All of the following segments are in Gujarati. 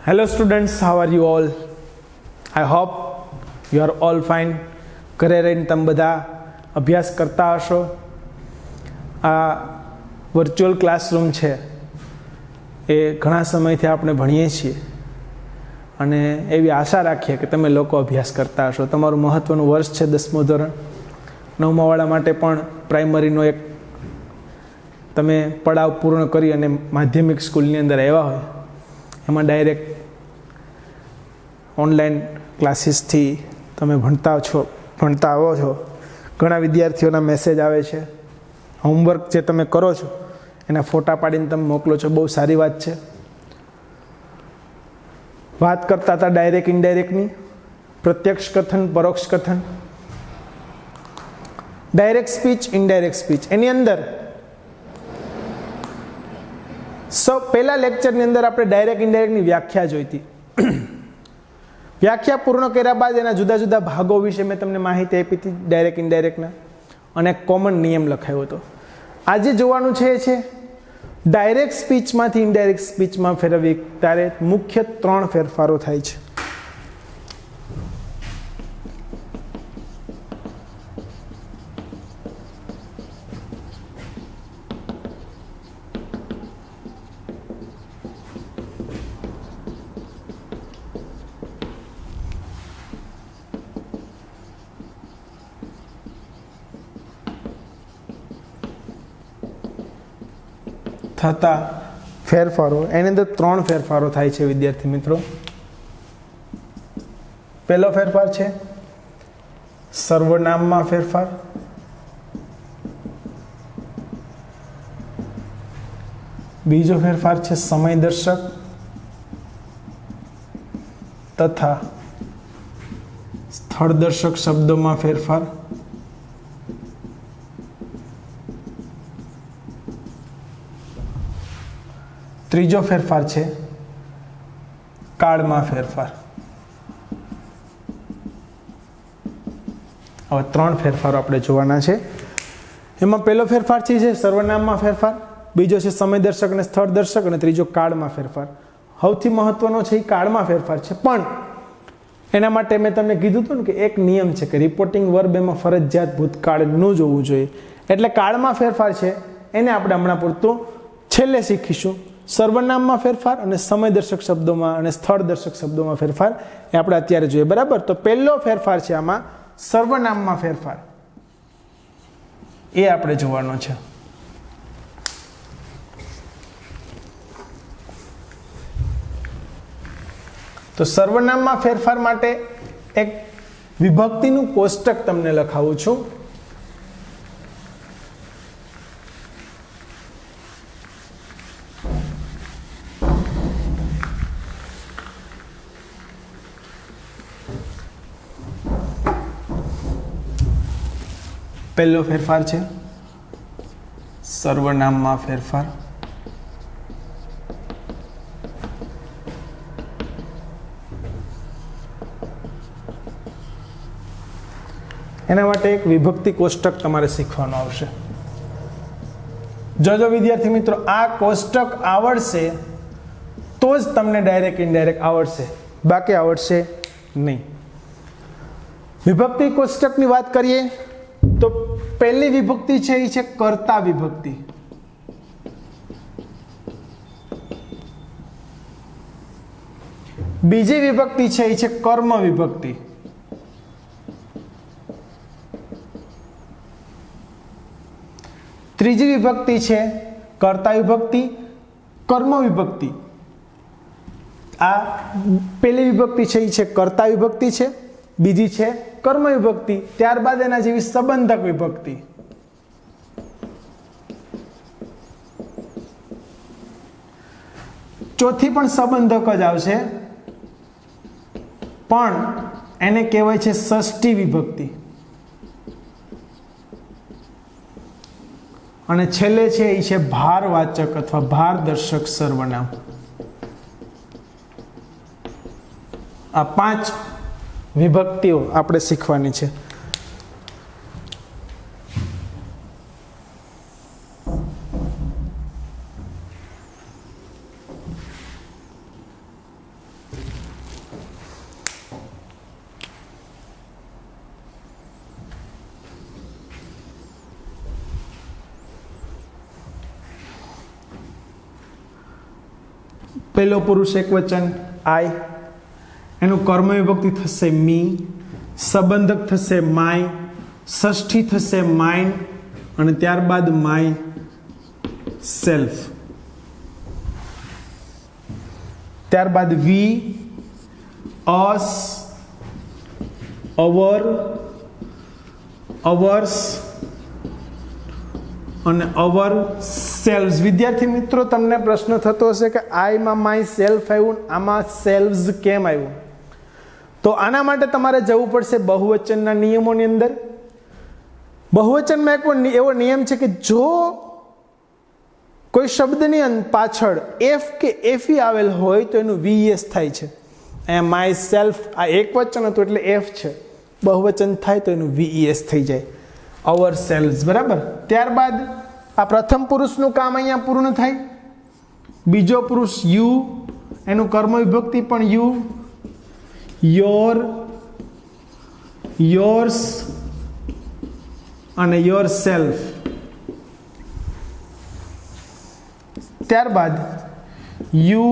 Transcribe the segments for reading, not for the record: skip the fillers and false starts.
Hello students, how are you all? I hope you are all fine. ઘરે રહીને તમે બધા અભ્યાસ કરતા હશો. આ વર્ચ્યુઅલ ક્લાસરૂમ છે એ ઘણા સમયથી આપણે ભણીએ છીએ અને એવી આશા રાખીએ કે તમે લોકો અભ્યાસ કરતા હશો. તમારું મહત્ત્વનું વર્ષ છે 10મું ધોરણ. 9માવાળા માટે પણ પ્રાઇમરીનો એક તમે પડાવ પૂર્ણ કરી અને માધ્યમિક સ્કૂલની અંદર આવ્યા હોય એમાં ડાયરેક્ટ ઓનલાઈન ક્લાસીસથી તમે ભણતા આવો છો. ઘણા વિદ્યાર્થીઓના મેસેજ આવે છે, હોમવર્ક જે તમે કરો છો એના ફોટા પાડીને તમે મોકલો છો, બહુ સારી વાત છે. વાત કરતા હતા ડાયરેક્ટ ઇનડાયરેક્ટની, પ્રત્યક્ષ કથન, પરોક્ષ કથન, ડાયરેક્ટ સ્પીચ, ઇનડાયરેક્ટ સ્પીચ. એની અંદર પહેલા લેક્ચરની અંદર આપણે ડાયરેક્ટ ઇનડાયરેક્ટની વ્યાખ્યા જોઈતી. વ્યાખ્યા પૂર્ણ કર્યા બાદ એના જુદા જુદા ભાગો વિશે મેં તમને માહિતી આપી હતી ડાયરેક્ટ ઇનડાયરેક્ટના, અને કોમન નિયમ લખાયો હતો. આજે જોવાનું છે એ છે ડાયરેક્ટ સ્પીચમાંથી ઇનડાયરેક્ટ સ્પીચમાં ફેરવવી ત્યારે મુખ્ય 3 ફેરફારો થાય છે. થતા ફેરફારો, એની અંદર 3 ફેરફારો થાય છે વિદ્યાર્થી મિત્રો. પહેલો ફેરફાર છે સર્વનામમાં ફેરફાર. બીજો ફેરફાર છે સમયદર્શક તથા સ્થળદર્શક શબ્દોમાં ફેરફાર. ત્રીજો ફેરફાર છે કાળમાં ફેરફાર. હવે 3 ફેરફારો આપણે જોવાના છે. એમાં પહેલો ફેરફાર છે સર્વનામમાં ફેરફાર, બીજો છે સમયદર્શક અને સ્થળદર્શક, અને ત્રીજો કાળમાં ફેરફાર. સૌથી મહત્વનો છે એ કાળમાં ફેરફાર છે. પણ એના માટે મેં તમને કીધું હતું ને કે એક નિયમ છે કે રિપોર્ટિંગ વર્બ એમાં ફરજિયાત ભૂતકાળનું જ હોવું જોઈએ. એટલે કાળમાં ફેરફાર છે એને આપણે હમણાં પૂરતું છેલ્લે શીખીશું. સર્વનામમાં ફેરફાર અને સમયદર્શક શબ્દોમાં અને સ્થળદર્શક શબ્દોમાં ફેરફાર એ આપણે અત્યારે જોઈએ. બરાબર, તો પહેલો ફેરફાર છે આમાં સર્વનામમાં ફેરફાર, એ આપણે જોવાનો છે. તો સર્વનામમાં ફેરફાર માટે એક વિભક્તિનું કોષ્ટક તમને લખાવું છું. પહેલો ફેરફાર છે સર્વનામમાં ફેરફાર. એના માટે એક વિભક્તિ કોષ્ટક તમારે શીખવાનું આવશે. જો વિદ્યાર્થી મિત્રો આ કોષ્ટક આવડશે તો જ તમને ડાયરેક્ટ ઇનડાયરેક્ટ આવડશે, બાકી આવડશે નહીં. વિભક્તિ કોષ્ટકની વાત કરીએ તો પહેલી વિભક્તિ છે એ છે કર્તા વિભક્તિ. બીજી વિભક્તિ છે એ છે કર્મ વિભક્તિ. ત્રીજી વિભક્તિ છે કર્તા વિભક્તિ, કર્મ વિભક્તિ. આ પહેલી વિભક્તિ છે એ છે કર્તા વિભક્તિ છે, બીજી છે કર્મ વિભક્તિ, ત્યારબાદ એના જેવી સંબંધક વિભક્તિ. ચોથી પણ સંબંધક જ આવશે, પણ એને કહેવાય છે ષષ્ઠી વિભક્તિ. અને છેલ્લે છે એ છે ભારવાચક અથવા ભારદર્શક સર્વનામ. આ 5 વિભક્તિઓ આપણે શીખવાની છે. પહેલો પુરુષ એકવચન આઈ, એનું કર્મ વિભક્તિ થશે મી, સંબંધક થશે માય, ષષ્ઠી થશે માઇન્ડ અને ત્યારબાદ માય સેલ્ફ, ત્યારબાદ વી, અસ, અવર, અવર્સ અને અવર સેલ્વ્સ. વિદ્યાર્થી મિત્રો, તમને પ્રશ્ન થતો હશે કે આઈમાં માય સેલ્ફ આવ્યું, આમાં સેલ્વ્સ કેમ આવ્યું? તો આના માટે તમારે જવું પડશે બહુવચનના નિયમોની અંદર. બહુવચનમાં એવો નિયમ છે કે જો કોઈ શબ્દની પાછળ એફ કે એફી આવેલ હોય તો એનું વીએસ થાય છે. અહીંયા માય સેલ્ફ આ એક વચન હતું એટલે એફ છે, બહુવચન થાય તો એનું વીએસ થઈ જાય, અવર સેલ્વ્સ. બરાબર. ત્યારબાદ આ પ્રથમ પુરુષનું કામ અહીંયા પૂર્ણ થાય. બીજો પુરુષ યુ, એનું કર્મ વિભક્તિ પણ યુ, યોર, યોર્સ અને યોર સેલ્ફ. ત્યારબાદ યુ,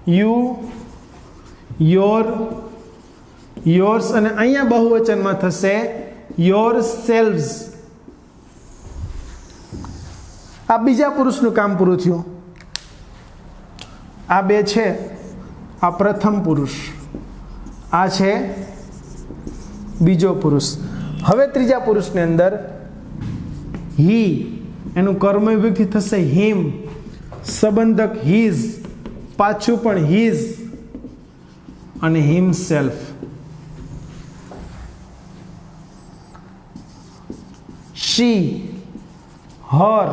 યુ, યોર, યોર્સ અને અહીંયા બહુવચનમાં થશે યોર સેલ્વ્સ. આ બીજા પુરુષનું કામ પૂરું થયું. આ બે છે, આ પ્રથમ પુરુષ, આ છે બીજો પુરુષ. હવે ત્રીજા પુરુષની અંદર હી, એનું કર્મ વિભક્તિ થશે હિમ, સંબંધક હીઝ, પાછું પણ હીઝ અને હિમ સેલ્ફ. શી, હર,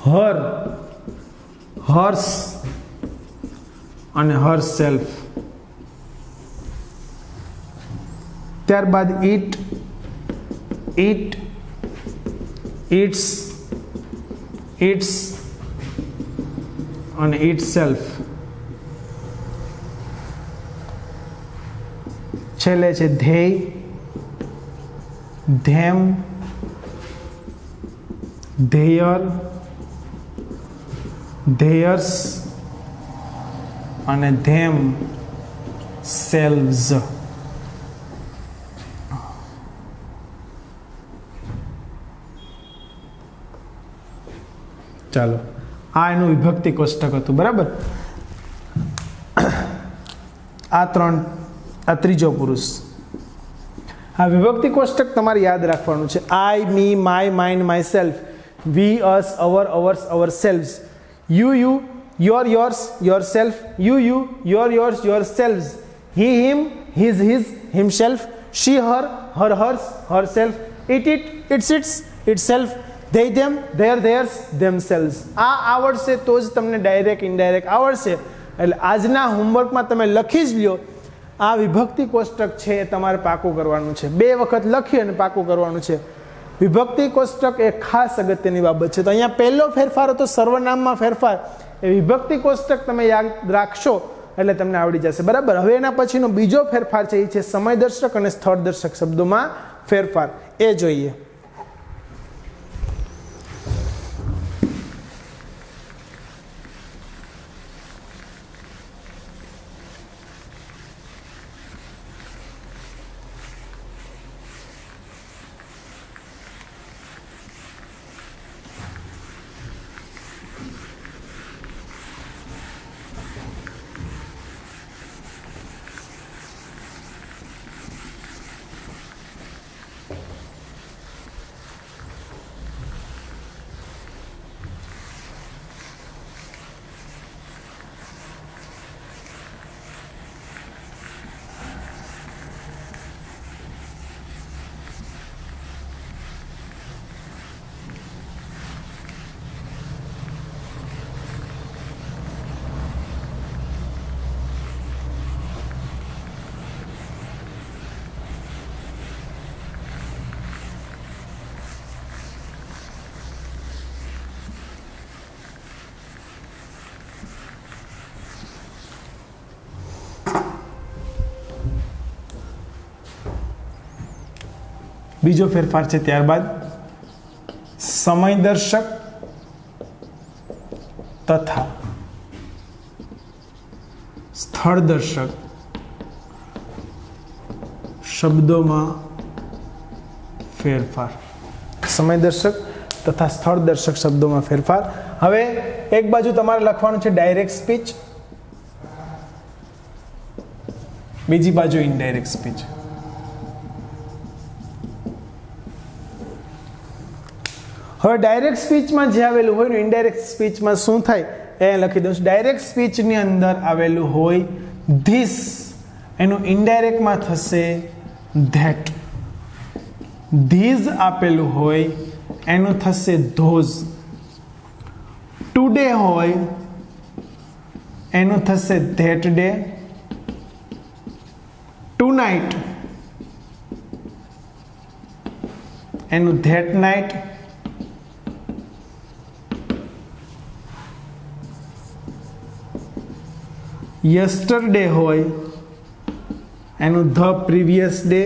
હર, હર્સ અને હર સેલ્ફ. ત્યારબાદ ઇટ, ઇટ, ઇટ્સ, ઇટ્સ અને ઇટ સેલ્ફ. છેલ્લે છે ધેય, ધેમ, ધેયર, ધેયર્સ અને ધેમ સેલ્વ્સ. ચાલો, આ એનું વિભક્તિ કોષ્ટક હતું. બરાબર. આ ત્રીજો પુરુષ. આ વિભક્તિ કોષ્ટક તમારે યાદ રાખવાનું છે. I, me, my, mine, myself, we, us, our, ours, ourselves, you, you, your, yours, yourself, you, you, your, yours, yourselves, he, him, his, his, himself, she, her, her, hers, herself, it, its, itself, they, them, their, theirs, themselves. આ આવડશે તો જ તમને ડાયરેક્ટ ઇનડાયરેક્ટ આવડશે. એટલે આજના હોમવર્કમાં તમે લખી જ લ્યો. આ વિભક્તિ કોષ્ટક છે એ તમારે પાકું કરવાનું છે. 2 વખત લખી અને પાકું કરવાનું છે. વિભક્તિ કોષ્ટક એ ખાસ અગત્યની બાબત છે. તો અહીંયા પહેલો ફેરફાર હતો સર્વનામમાં ફેરફાર. એ વિભક્તિ કોષ્ટક તમે યાદ રાખશો એટલે તમને આવડી જશે. બરાબર. હવે એના પછીનો બીજો ફેરફાર છે એ છે સમયદર્શક અને સ્થળદર્શક શબ્દોમાં ફેરફાર. એ જોઈએ. બીજો ફેરફાર છે ત્યારબાદ સમયદર્શક તથા સ્થળદર્શક શબ્દોમાં ફેરફાર, સમયદર્શક તથા સ્થળદર્શક શબ્દોમાં ફેરફાર. હવે એક બાજુ તમારે લખવાનું છે ડાયરેક્ટ સ્પીચ, બીજી બાજુ ઇનડાયરેક્ટ સ્પીચ. હવે ડાયરેક્ટ સ્પીચમાં જે આવેલું હોય ને ઇનડાયરેક્ટ સ્પીચમાં શું થાય એ લખી દઉં છું. ડાયરેક્ટ સ્પીચની અંદર આવેલું હોય ધીસ, એનું ઇનડાયરેક્ટમાં થશે ધેટ. ધીઝ આપેલું હોય એનું થશે ધોઝ. ટુડે હોય એનું થશે ધેટ ડે. ટુનાઇટ એનું ધેટ નાઇટ. યસ્ટરડે હોય એનું ધ પ્રીવિયસ ડે.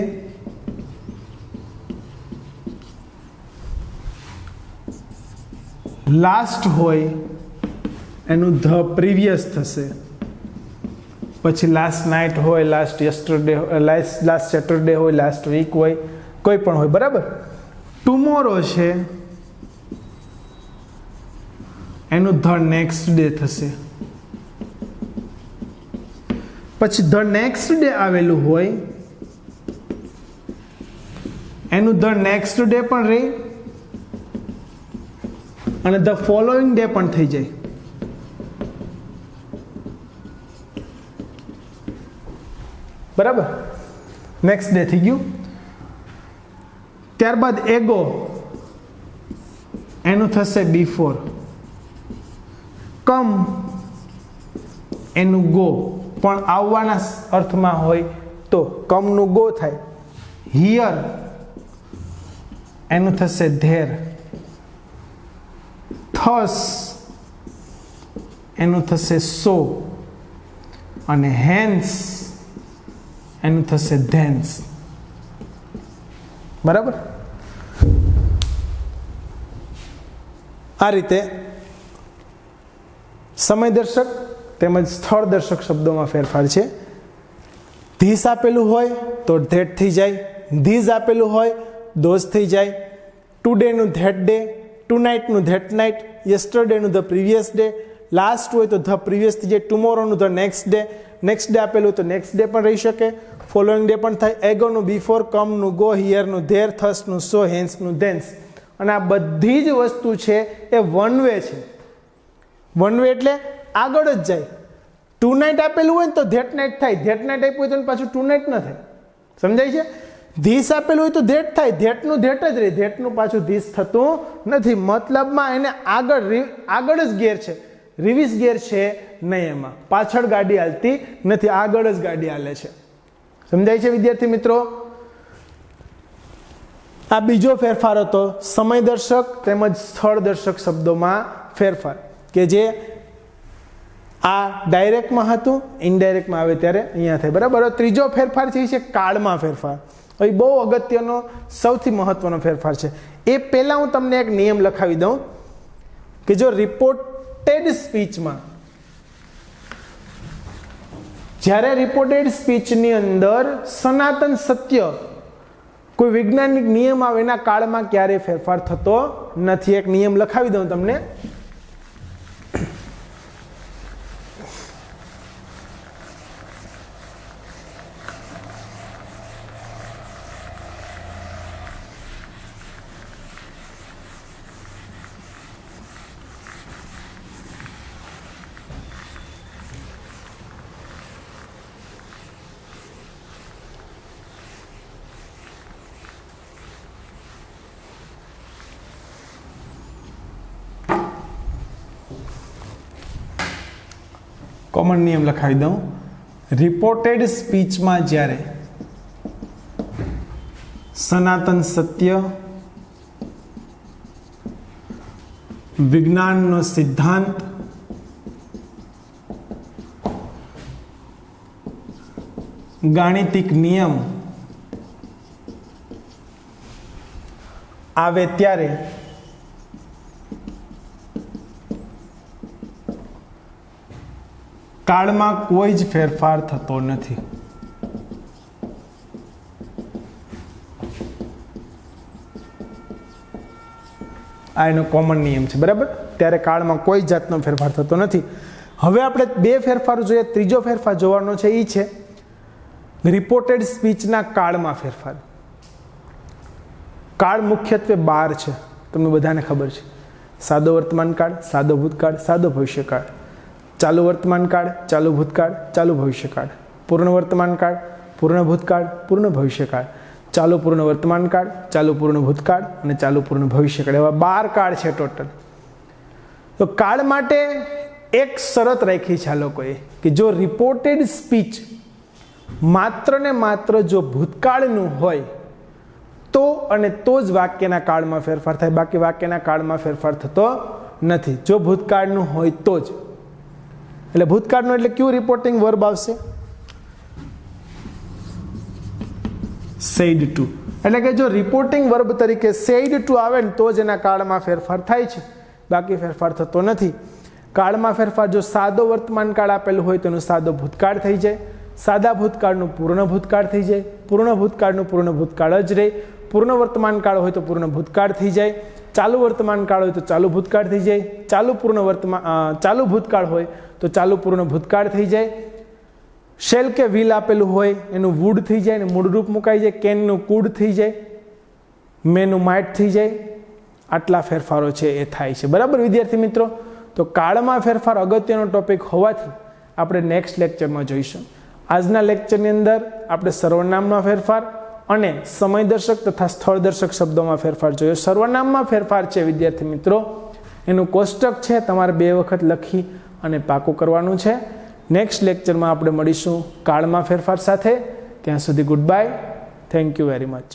લાસ્ટ હોય એનું ધ પ્રીવિયસ થશે. પછી લાસ્ટ નાઇટ હોય, લાસ્ટ યસ્ટરડે, લાસ્ટ સેટરડે હોય, લાસ્ટ વીક હોય, કોઈ પણ હોય. બરાબર. ટુમોરો છે એનું ધ નેક્સ્ટ ડે થશે. પછી ધ નેક્સ્ટ ડે આવેલું હોય એનું ધ નેક્સ્ટ ડે પણ રહે અને ધ ફોલોઈંગ ડે પણ થઈ જાય. બરાબર. નેક્સ્ટ ડે થઈ ગયું. ત્યારબાદ એગો એનું થશે બિફોર. કમ એનું ગો, પણ આવવાના અર્થમાં હોય તો કમનું ગો થાય. હિયર એનું થશે ધેર. થસ એનું થશે સો. અને હેન્સ એનું થશે ધેન્સ. બરાબર. આ રીતે સમયદર્શક તેમજ સ્થળદર્શક શબ્દોમાં ફેરફાર છે. ધીસ આપેલું હોય તો ધેટ થઈ જાય. ધીઝ આપેલું હોય ધોઝ થઈ જાય. ટુડેનું ધેટ ડે, ટુનાઇટનું ધેટ નાઇટ, યસ્ટરડેનું ધ પ્રીવિયસ ડે, લાસ્ટ હોય તો ધ પ્રીવિયસ થઈ જાય. ટુમોરોનું the next day, next day આપેલું તો નેક્સ્ટ ડે પણ રહી શકે. ફોલોઈંગ ડે પણ થાય. એગોનું બિફોર, કમનું ગો, હિયરનું ધેર, થસનું સો, હેન્સનું ધેન્સ. અને આ બધી જ વસ્તુ છે એ વન વે છે. વન વે એટલે આગળ જ જાય. ટુ નાઇટ આપેલું હોય ને તો ધેટ નાઇટ થાય. ધેટ નાઇટ આપ્યું હોય તો પાછું ટુ નાઇટ ન થાય. સમજાય છે? ધીસ આપેલું હોય તો ધેટ થાય. ધેટનું ધેટ જ રહે. ધેટનું પાછું ધીસ થતું નથી. મતલબમાં એને આગળ જ ગેર છે, રિવિસ ગેર છે નહીં. એમાં પાછળ ગાડી હાલતી નથી, આગળ જ ગાડી હાલે છે. સમજાય છે વિદ્યાર્થી મિત્રો? આ બીજો ફેરફાર હતો સમયદર્શક તેમજ સ્થળદર્શક શબ્દોમાં ફેરફાર, કે જે આ ડાયરેક્ટમાં હતું, ઇનડાયરેક્ટમાં આવે ત્યારે અહીંયા થાય. બરાબર. ત્રીજો ફેરફાર છે કાળમાં ફેરફાર. એ બહુ અગત્યનો, સૌથી મહત્વનો ફેરફાર છે. એ પહેલાં હું તમને એક નિયમ લખાવી દઉં કે જો રિપોર્ટેડ સ્પીચમાં, જ્યારે રિપોર્ટેડ સ્પીચની અંદર સનાતન સત્ય, કોઈ વૈજ્ઞાનિક નિયમ આવે એના કાળમાં ક્યારેય ફેરફાર થતો નથી. એક નિયમ લખાવી દઉં તમને. કોમન નિયમ લખાવી દઉં. રિપોર્ટેડ સ્પીચમાં જ્યારે સનાતન સત્ય, વિજ્ઞાનનો સિદ્ધાંત, ગાણિતિક નિયમ આવે ત્યારે કાળમાં કોઈ જ ફેરફાર થતો નથી. આ એનો કોમન નિયમ છે, બરાબર. ત્યારે કાળમાં કોઈ જાતનો ફેરફાર થતો નથી. હવે આપણે બે ફેરફારો જોઈએ. ત્રીજો ફેરફાર જોવાનો છે એ છે રિપોર્ટેડ સ્પીચના કાળમાં ફેરફાર. કાળ મુખ્યત્વે 12 છે, તમને બધાને ખબર છે. સાદો વર્તમાન કાળ, સાદો ભૂતકાળ, સાદો ભવિષ્યકાળ, ચાલુ વર્તમાન કાળ, ચાલુ ભૂતકાળ, ચાલુ ભવિષ્યકાળ, પૂર્ણ વર્તમાન કાળ, પૂર્ણ ભૂતકાળ, પૂર્ણ ભવિષ્યકાળ, ચાલુ પૂર્ણ વર્તમાન કાળ, ચાલુ પૂર્ણ ભૂતકાળ અને ચાલુ પૂર્ણ ભવિષ્યકાળ. એવા 12 કાળ છે ટોટલ. તો કાળ માટે એક શરત રાખી છે આ લોકોએ કે જો રિપોર્ટેડ સ્પીચ માત્ર ને માત્ર જો ભૂતકાળનું હોય તો અને તો જ વાક્યના કાળમાં ફેરફાર થાય, બાકી વાક્યના કાળમાં ફેરફાર થતો નથી. જો ભૂતકાળનું હોય તો જ. એટલે ભૂતકાળનું એટલે કયું રિપોર્ટિંગ વર્બ આવશે? Said to. એટલે કે જો રિપોર્ટિંગ વર્બ તરીકે સેડ ટુ આવે ને તો જ એના કાળમાં ફેરફાર થાય છે, બાકી ફેરફાર થતો નથી. કાળમાં ફેરફાર જો સાદો વર્તમાન કાળ આપેલું હોય તો એનું સાદો ભૂતકાળ થઈ જાય, સાદા ભૂતકાળનું પૂર્ણ ભૂતકાળ થઈ જાય, પૂર્ણ ભૂતકાળનું પૂર્ણ ભૂતકાળ જ રહે, પૂર્ણ વર્તમાન કાળ હોય તો પૂર્ણ ભૂતકાળ થઈ જાય, ચાલુ વર્તમાન કાળ હોય તો ચાલુ ભૂતકાળ થઈ જાય, ચાલુ ભૂતકાળ હોય તો ચાલુ પૂર્ણ ભૂતકાળ થઈ જાય. શેલ કે વિલ આપેલું હોય એનું વુડ થઈ જાય ને મૂળરૂપ મુકાઈ જાય, કેનનું કુડ થઈ જાય, મેનું માઇટ થઈ જાય. આટલા ફેરફારો છે એ થાય છે, બરાબર વિદ્યાર્થી મિત્રો. તો કાળમાં ફેરફાર અગત્યનો ટોપિક હોવાથી આપણે નેક્સ્ટ લેક્ચરમાં જોઈશું. આજના લેક્ચરની અંદર આપણે સર્વનામમાં ફેરફાર અને સમયદર્શક તથા સ્થળદર્શક શબ્દોમાં ફેરફાર જોયો. સર્વનામમાં ફેરફાર છે વિદ્યાર્થી મિત્રો, એનું કોષ્ટક છે, તમારે 2 વખત લખી અને પાકું કરવાનું છે. નેક્સ્ટ લેક્ચરમાં આપણે મળીશું કાળમાં ફેરફાર સાથે. ત્યાં સુધી good bye. Thank you very much.